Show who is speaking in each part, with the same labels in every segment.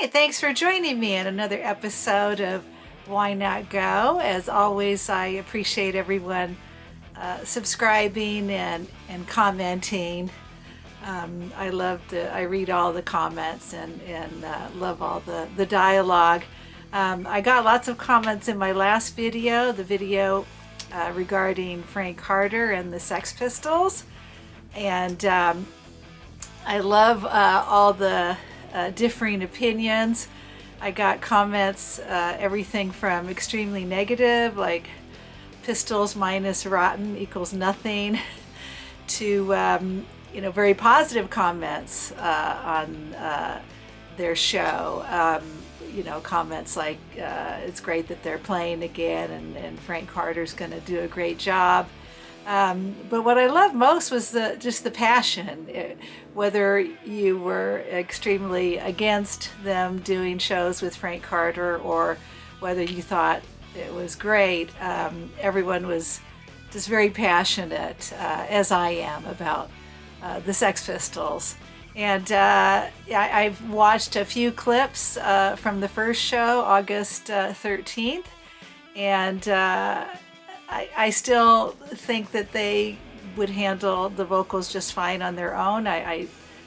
Speaker 1: Hey, thanks for joining me in another episode of Why Not Go. As always, I appreciate everyone subscribing and commenting. I read all the comments and love all the dialogue. I got lots of comments in my last video, the video regarding Frank Carter and the Sex Pistols. And I love all the differing opinions. I got comments, everything from extremely negative, like pistols minus rotten equals nothing, to very positive comments on their show. Comments like it's great that they're playing again, and Frank Carter's going to do a great job. But what I loved most was just the passion. Whether you were extremely against them doing shows with Frank Carter or whether you thought it was great, everyone was just very passionate, as I am, about the Sex Pistols. And I've watched a few clips from the first show, August 13th, and I still think that they would handle the vocals just fine on their own. I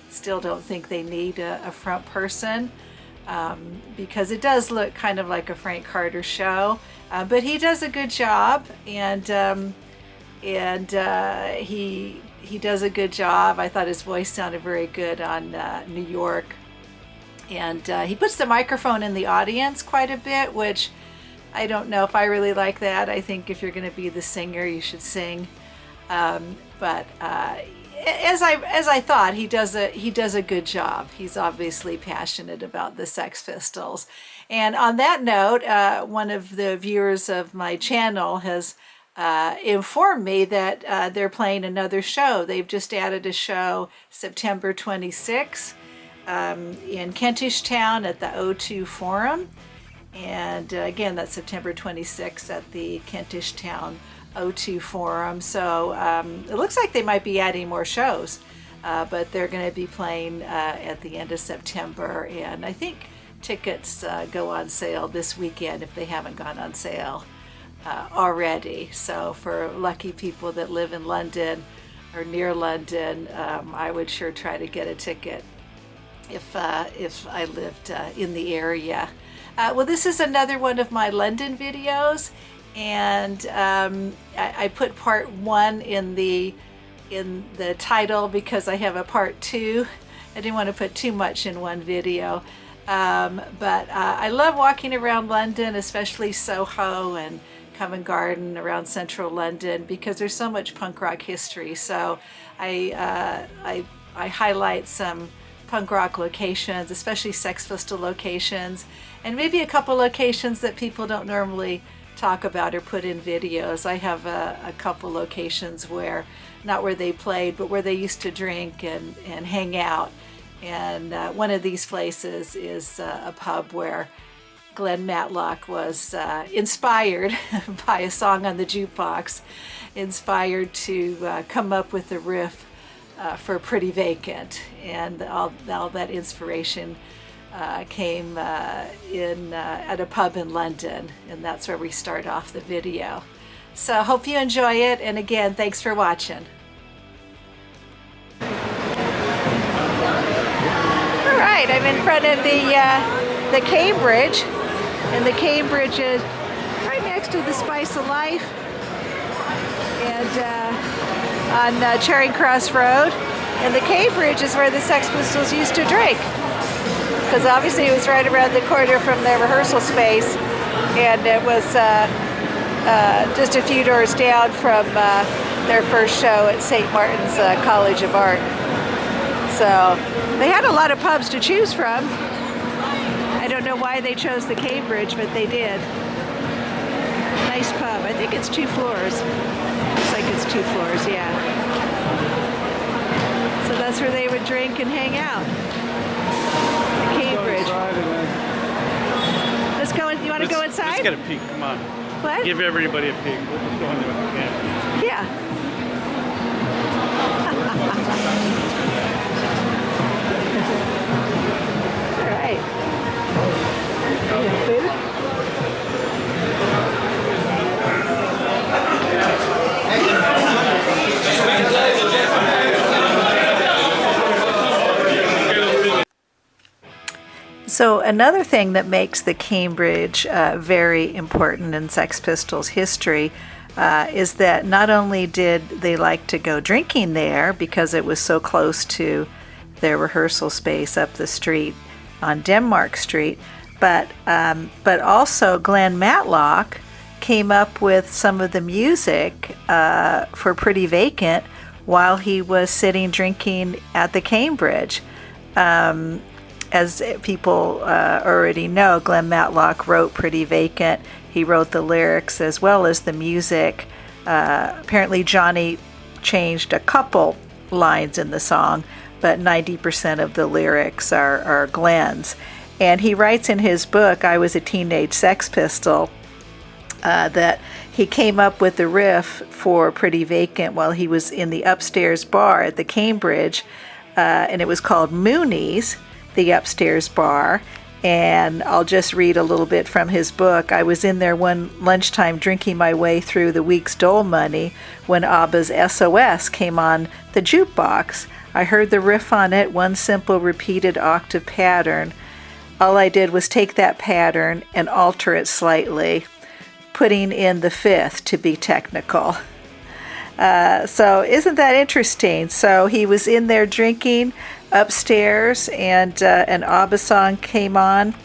Speaker 1: still don't think they need a front person because it does look kind of like a Frank Carter show. But he does a good job, and he does a good job. I thought his voice sounded very good on New York, and he puts the microphone in the audience quite a bit, which I don't know if I really like that. I think if you're going to be the singer, you should sing. But as I thought, he does a good job. He's obviously passionate about the Sex Pistols. And on that note, one of the viewers of my channel has informed me that they're playing another show. They've just added a show September 26th in Kentish Town at the O2 Forum. And again, that's September 26th at the Kentish Town O2 Forum. So it looks like they might be adding more shows, but they're going to be playing at the end of September. And I think tickets go on sale this weekend if they haven't gone on sale already. So for lucky people that live in London or near London, I would sure try to get a ticket if I lived in the area. Well, this is another one of my London videos, and I put part 1 in the title because I have a part 2. I didn't want to put too much in one video, but I love walking around London, especially Soho and Covent Garden, around central London, because there's so much punk rock history. So I highlight some punk rock locations, especially Sex Pistol locations, and maybe a couple locations that people don't normally talk about or put in videos. I have a couple locations where, not where they played, but where they used to drink and hang out. And one of these places is a pub where Glen was inspired by a song on the jukebox, inspired to come up with the riff for Pretty Vacant, and all that inspiration came in at a pub in London, and that's where we start off the video. So hope you enjoy it, and again, thanks for watching. All right, I'm in front of the Cambridge, and the Cambridge is right next to the Spice of Life, and on Charing Cross Road. And the Cambridge is where the Sex Pistols used to drink, because obviously it was right around the corner from their rehearsal space, and it was just a few doors down from their first show at St. Martin's College of Art. So they had a lot of pubs to choose from. I don't know why they chose the Cambridge, but they did. Nice pub. I think it's 2 floors. Looks like it's 2 floors, yeah. So that's where they would drink and hang out. The Cambridge. Let's go. You want to go inside?
Speaker 2: Let's get a peek. Come on.
Speaker 1: What?
Speaker 2: Give everybody a peek. We'll just go in there if we can.
Speaker 1: Yeah. All right. So another thing that makes the Cambridge very important in Sex Pistols history is that not only did they like to go drinking there because it was so close to their rehearsal space up the street on Denmark Street, but also Glen Matlock came up with some of the music for Pretty Vacant while he was sitting drinking at the Cambridge. As people already know, Glen Matlock wrote Pretty Vacant. He wrote the lyrics as well as the music. Apparently Johnny changed a couple lines in the song, but 90% of the lyrics are Glen's. And he writes in his book, I Was a Teenage Sex Pistol, that he came up with the riff for Pretty Vacant while he was in the upstairs bar at the Cambridge, and it was called Mooney's, the upstairs bar. And I'll just read a little bit from his book. I was in there one lunchtime drinking my way through the week's dole money when ABBA's SOS came on the jukebox. I heard the riff on it, one simple repeated octave pattern. All I did was take that pattern and alter it slightly, putting in the fifth to be technical. So isn't that interesting? So he was in there drinking upstairs, and an ABBA song came on,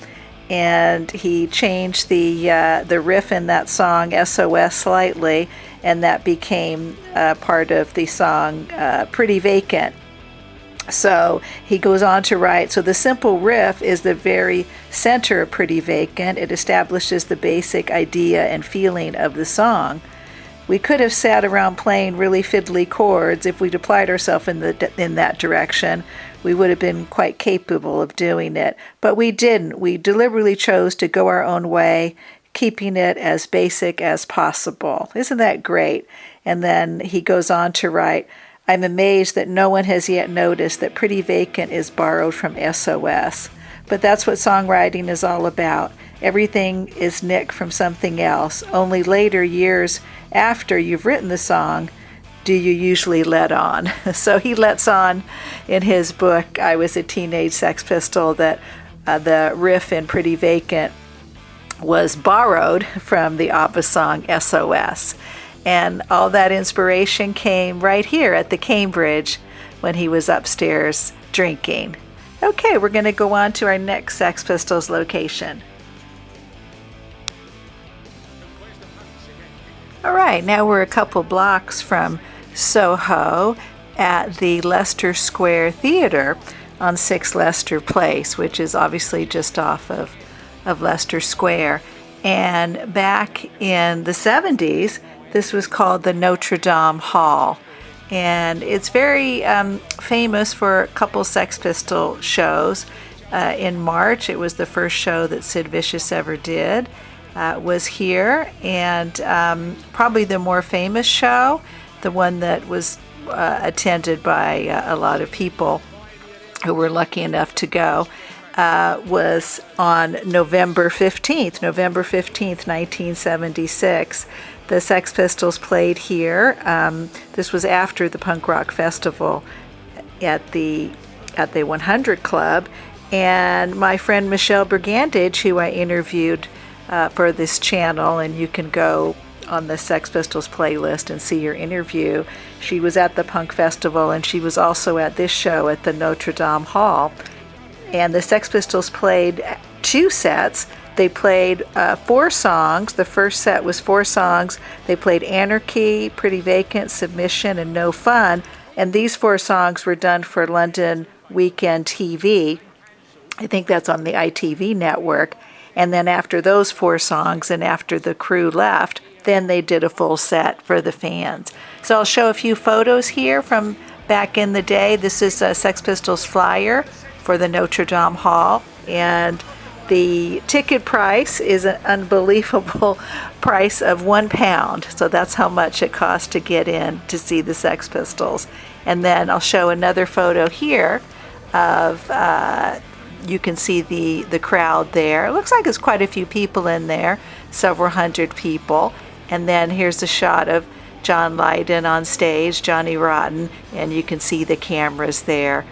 Speaker 1: and he changed the riff in that song SOS slightly, and that became part of the song Pretty Vacant. So he goes on to write, so the simple riff is the very center of Pretty Vacant. It establishes the basic idea and feeling of the song. We could have sat around playing really fiddly chords if we'd applied ourselves in that direction. We would have been quite capable of doing it, but we didn't. We deliberately chose to go our own way, keeping it as basic as possible. Isn't that great? And then he goes on to write, I'm amazed that no one has yet noticed that Pretty Vacant is borrowed from SOS. But that's what songwriting is all about. Everything is nicked from something else. Only later, years after you've written the song, do you usually let on. So he lets on in his book, I Was a Teenage Sex Pistol, that the riff in Pretty Vacant was borrowed from the ABBA song SOS. And all that inspiration came right here at the Cambridge when he was upstairs drinking. Okay, we're going to go on to our next Sex Pistols location. All right, now we're a couple blocks from Soho at the Leicester Square Theatre on 6 Leicester Place, which is obviously just off of Leicester Square. And back in the 70s, this was called the Notre Hall. And it's very famous for a couple Sex Pistol shows. In March, it was the first show that Sid Vicious ever did, was here. And probably the more famous show, the one that was attended by a lot of people who were lucky enough to go, was on November 15th, 1976. The Sex Pistols played here. This was after the punk rock festival at the 100 Club. And my friend Michelle Brigandage, who I interviewed for this channel, and you can go on the Sex Pistols playlist and see her interview. She was at the punk festival, and she was also at this show at the Notre Hall. And the Sex Pistols played 2 sets. They played 4 songs. The first set was 4 songs. They played Anarchy, Pretty Vacant, Submission, and No Fun. And these 4 songs were done for London Weekend TV. I think that's on the ITV network. And then after those 4 songs and after the crew left, then they did a full set for the fans. So I'll show a few photos here from back in the day. This is a Sex Pistols flyer for the Notre Dame Hall. And the ticket price is an unbelievable price of £1. So that's how much it costs to get in to see the Sex Pistols. And then I'll show another photo here of, you can see the crowd there. It looks like there's quite a few people in there, several hundred people. And then here's a shot of John Lydon on stage, Johnny Rotten, and you can see the cameras there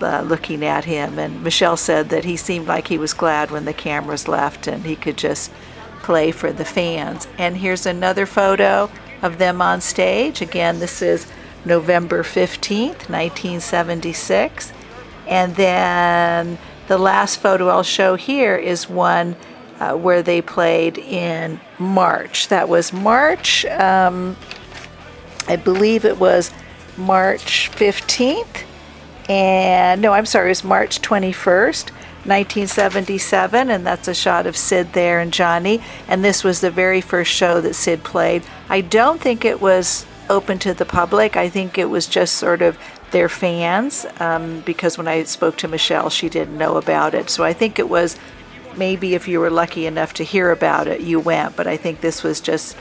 Speaker 1: looking at him. And Michelle said that he seemed like he was glad when the cameras left and he could just play for the fans. And here's another photo of them on stage. Again, this is November 15th, 1976. And then the last photo I'll show here is one where they played in March. That was March, I believe it was March 15th. And no, I'm sorry, it was March 21st, 1977. And that's a shot of Sid there and Johnny. And this was the very first show that Sid played. I don't think it was open to the public. I think it was just sort of their fans, because when I spoke to Michelle, she didn't know about it. So I think it was maybe if you were lucky enough to hear about it, you went. But I think this was just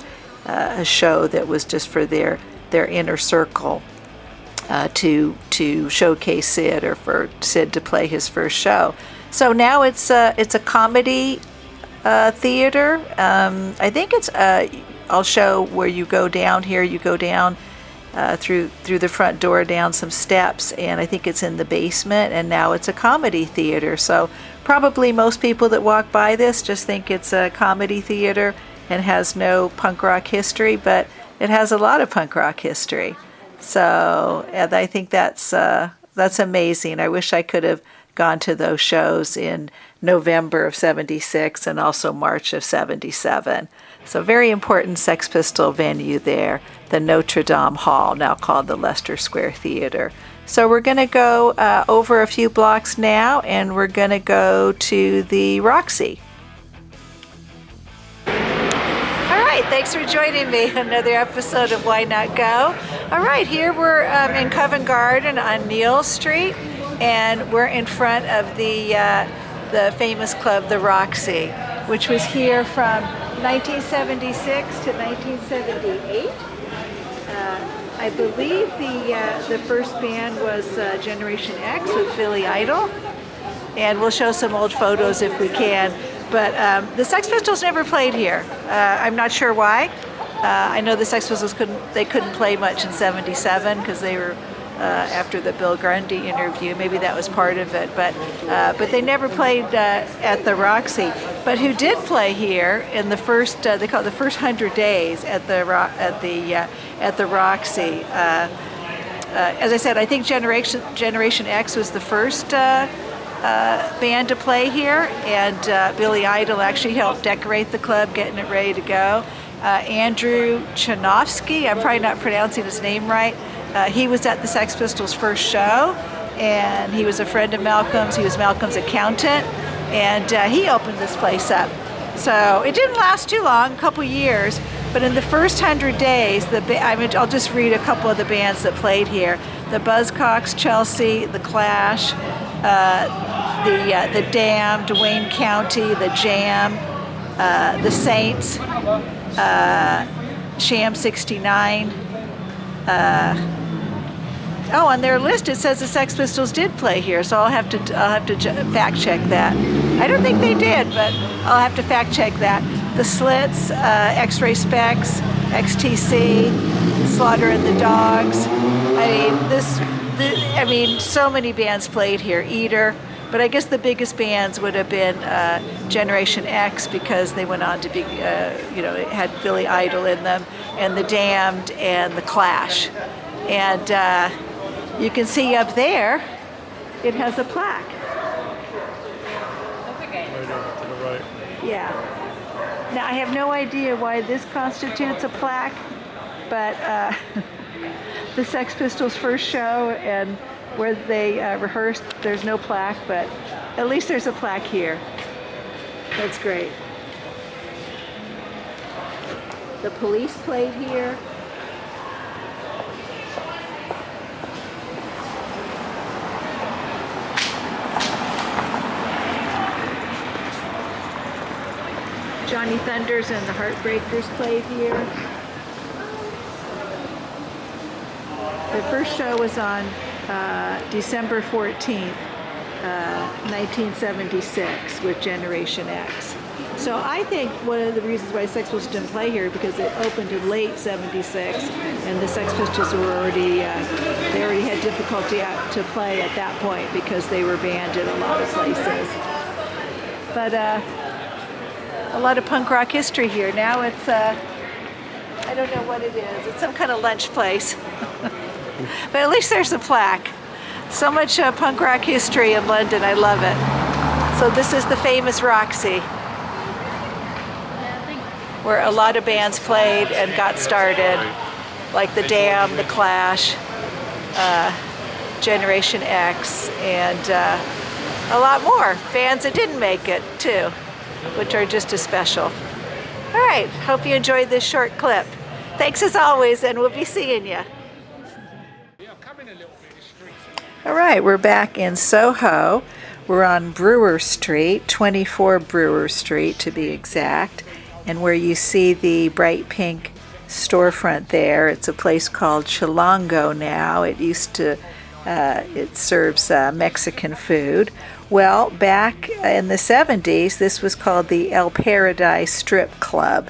Speaker 1: a show that was just for their inner circle, to showcase Sid, or for Sid to play his first show. So now it's a comedy theater. I think it's I'll show where you go down here. You go down through the front door, down some steps, and I think it's in the basement, and now it's a comedy theater. So probably most people that walk by this just think it's a comedy theater and has no punk rock history, but it has a lot of punk rock history. So and I think that's amazing. I wish I could have gone to those shows in November of 76 and also March of 77. So very important Sex Pistol venue there, the Notre Hall, now called the Leicester Square Theater. So we're going to go over a few blocks now, and we're going to go to the Roxy. All right, thanks for joining me. Another episode of Why Not Go. All right, here we're in Covent Garden on Neal Street, and we're in front of the famous club, the Roxy, which was here from 1976 to 1978. I believe the first band was Generation X with Billy Idol, and we'll show some old photos if we can. But the Sex Pistols never played here. I'm not sure why. I know the Sex Pistols couldn't play much in '77 because they were after the Bill Grundy interview. Maybe that was part of it, but they never played at the Roxy. But who did play here in the first? They call it the first 100 days at the Roxy. As I said, I think Generation X was the first band to play here, and Billy Idol actually helped decorate the club, getting it ready to go. Andrew Chanovsky, I'm probably not pronouncing his name right. He was at the Sex Pistols' first show, and he was a friend of Malcolm's. He was Malcolm's accountant, and he opened this place up. So it didn't last too long, a couple years, but in the first 100 days, I'll just read a couple of the bands that played here. The Buzzcocks, Chelsea, The Clash, the Damned, Wayne County, The Jam, The Saints, Sham 69. On their list it says the Sex Pistols did play here, so I'll have to fact check that. I don't think they did, but I'll have to fact check that. The Slits, X-Ray Specs, XTC, Slaughter and the Dogs. I mean, so many bands played here. Eater, but I guess the biggest bands would have been Generation X, because they went on to be, it had Billy Idol in them, and the Damned and the Clash. And you can see up there, it has a plaque.
Speaker 2: Right over to the right.
Speaker 1: Yeah. Now, I have no idea why this constitutes a plaque, but the Sex Pistols' first show and where they rehearsed, there's no plaque, but at least there's a plaque here. That's great. The Police played here. Johnny Thunders and the Heartbreakers played here. The first show was on December 14th, 1976 with Generation X. So I think one of the reasons why Sex Pistols didn't play here because it opened in late '76, and the Sex Pistols were already they already had difficulty to play at that point because they were banned in a lot of places. But a lot of punk rock history here. Now it's I don't know what it is. It's some kind of lunch place, but at least there's a plaque. So much punk rock history in London. I love it. So this is the famous Roxy, where a lot of bands played and got started, like The Dam, The Clash, Generation X, and a lot more bands that didn't make it too, which are just as special. All right, hope you enjoyed this short clip. Thanks as always, and we'll be seeing you. All right, we're back in Soho. We're on Brewer Street, 24 Brewer Street to be exact. And where you see the bright pink storefront there, it's a place called Chilongo now. It used to, it serves Mexican food. Well, back in the 70s, this was called the El Paradise Strip Club.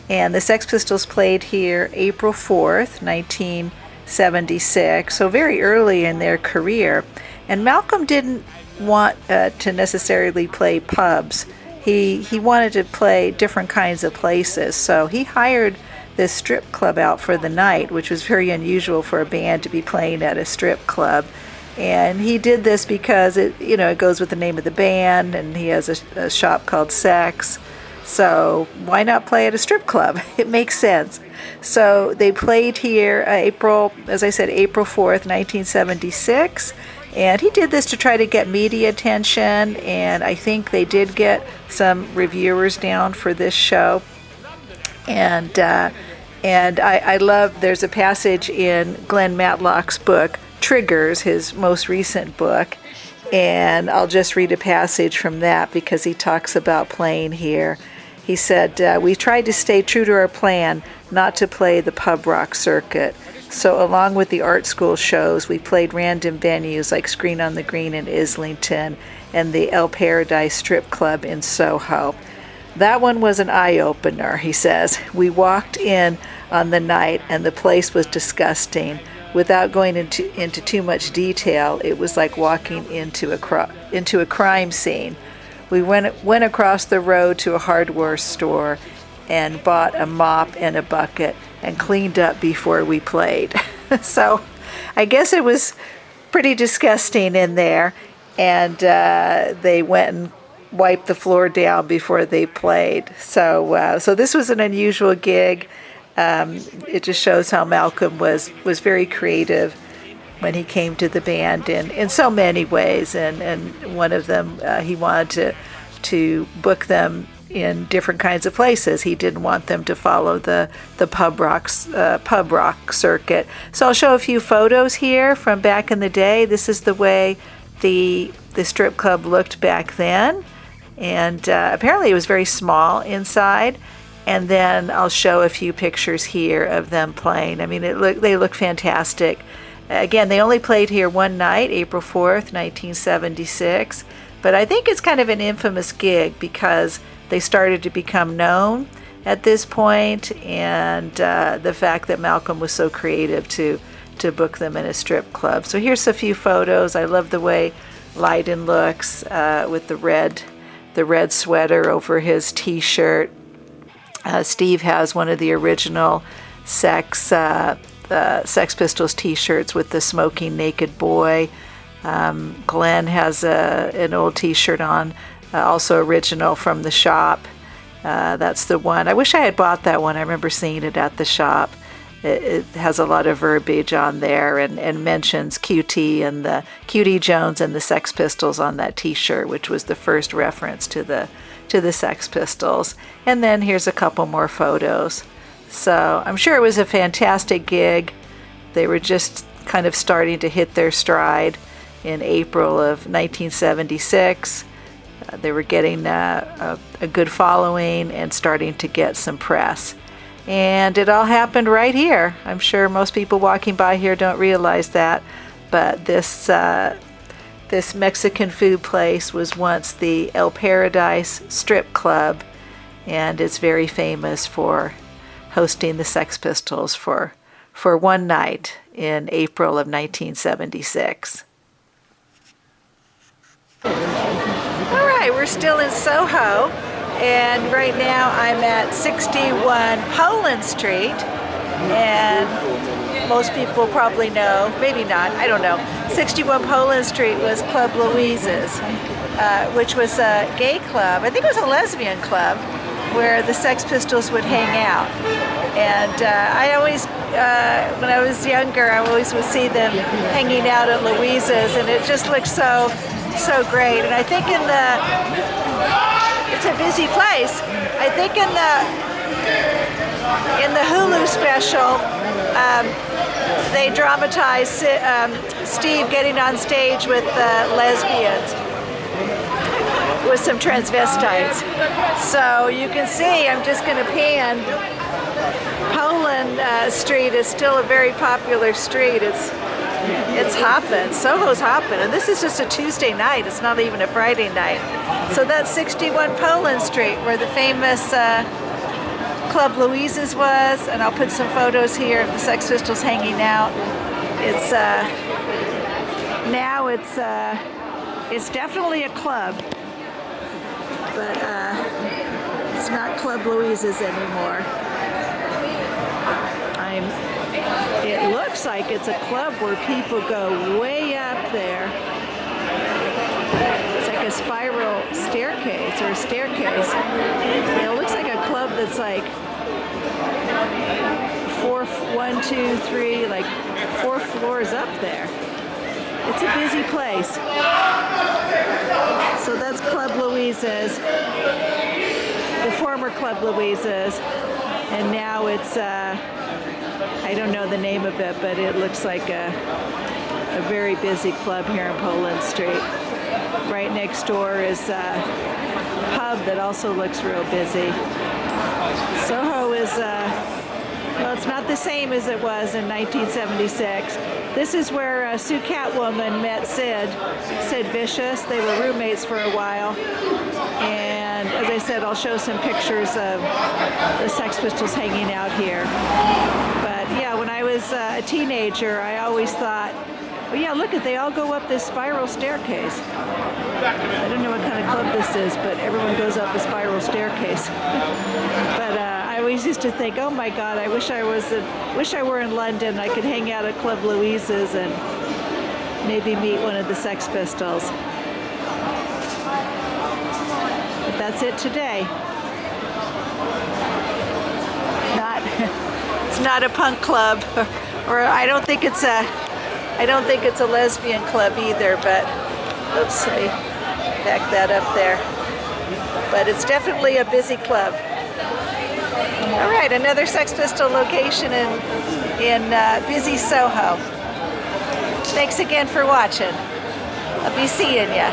Speaker 1: And the Sex Pistols played here April 4th, 1976, so very early in their career. And Malcolm didn't want to necessarily play pubs. He wanted to play different kinds of places, so he hired this strip club out for the night, which was very unusual for a band to be playing at a strip club. And he did this because it goes with the name of the band, and he has a shop called Sex. So why not play at a strip club? It makes sense. So they played here April 4th, 1976. And he did this to try to get media attention, and I think they did get some reviewers down for this show. And I love, there's a passage in Glen Matlock's book, Triggers, his most recent book, and I'll just read a passage from that because he talks about playing here. He said, "We tried to stay true to our plan not to play the pub rock circuit. So along with the art school shows, we played random venues like Screen on the Green in Islington and the El Paradise Strip Club in Soho. That one was an eye-opener," he says. "We walked in on the night and the place was disgusting. Without going into too much detail, it was like walking into a crime scene. We went across the road to a hardware store and bought a mop and a bucket and cleaned up before we played." So I guess it was pretty disgusting in there, and they went and wiped the floor down before they played. So this was an unusual gig. It just shows how Malcolm was very creative when he came to the band in so many ways, and one of them he wanted to book them in different kinds of places. He didn't want them to follow the pub rock circuit. So I'll show a few photos here from back in the day. This is the way the strip club looked back then, and apparently it was very small inside. And then I'll show a few pictures here of them playing. I mean, they look fantastic. Again, they only played here one night, April 4th, 1976. But I think it's kind of an infamous gig because they started to become known at this point, and the fact that Malcolm was so creative to book them in a strip club. So here's a few photos. I love the way Lydon looks with the red sweater over his T-shirt. Steve has one of the original Sex Pistols T-shirts with the smoking naked boy. Glen has an old T-shirt on, also original from the shop. That's the one. I wish I had bought that one. I remember seeing it at the shop. It has a lot of verbiage on there and mentions QT Jones and the Sex Pistols on that T-shirt, which was the first reference to the Sex Pistols. And then here's a couple more photos. So I'm sure it was a fantastic gig. They were just kind of starting to hit their stride in April of 1976. They were getting a good following and starting to get some press. And it all happened right here. I'm sure most people walking by here don't realize that, but this Mexican food place was once the El Paradise Strip Club and is very famous for hosting the Sex Pistols for one night in April of 1976. All right, we're still in Soho, and right now I'm at 61 Poland Street, and most people probably know, maybe not, I don't know. 61 Poland Street was Club Louise's, which was a gay club. I think it was a lesbian club where the Sex Pistols would hang out. And I always, when I was younger, I always would see them hanging out at Louise's, and it just looked so great. And I think it's a busy place. I think in the Hulu special, they dramatized Steve getting on stage with lesbians, with some transvestites. So you can see, I'm just going to pan. Poland Street is still a very popular street. It's hopping. Soho's hopping, and this is just a Tuesday night. It's not even a Friday night. So that's 61 Poland Street, where the famous Club Louise's was, and I'll put some photos here of the Sex Pistols hanging out. It's now it's definitely a club, but it's not Club Louise's anymore. It looks like it's a club where people go way up there. It's like a spiral staircase or a staircase. It looks like a club that's like 1, 2, 3, like 4 floors up there. It's a busy place. So that's Club Louise's, the former Club Louise's, and now it's I don't know the name of it, but it looks like a very busy club here in Poland Street. Right next door is a pub that also looks real busy. Soho is, well, it's not the same as it was in 1976. This is where Sue Catwoman met Sid Vicious. They were roommates for a while. And as I said, I'll show some pictures of the Sex Pistols hanging out here. But yeah, when I was a teenager, I always thought, well, yeah, look, they all go up this spiral staircase. I don't know what kind of club this is, but everyone goes up a spiral staircase. But I always used to think, oh my God, I wish I were in London. I could hang out at Club Louise's and maybe meet one of the Sex Pistols. But that's it today. It's not a punk club, or I don't think it's a lesbian club either, but oops, let me back that up there. But it's definitely a busy club. All right, another Sex Pistol location in busy Soho. Thanks again for watching. I'll be seeing ya.